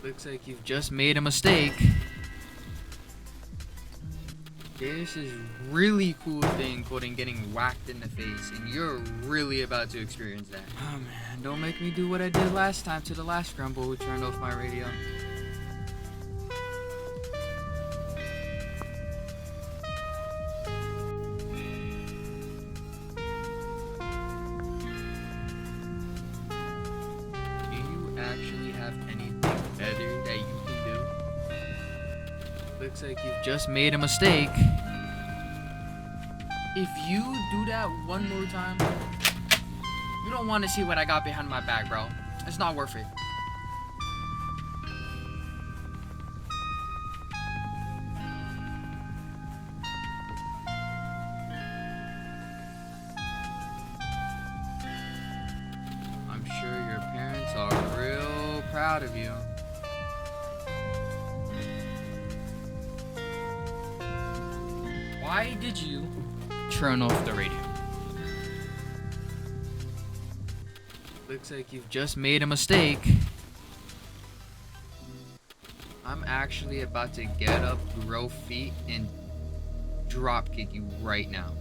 Looks like you've just made a mistake. This is really cool thing called getting whacked in the face, and you're really about to experience that. Oh man, don't make me do what I did last time to the last grumble who turned off my radio. Do you actually have anything better that you can do? Looks like you've just made a mistake. If you do that one more time, you don't want to see what I got behind my back, bro. It's not worth it. I'm sure your parents are real proud of you. Why did you turn off the radio? Looks like you've just made a mistake. I'm actually about to get up, grow feet, and drop kick you right now.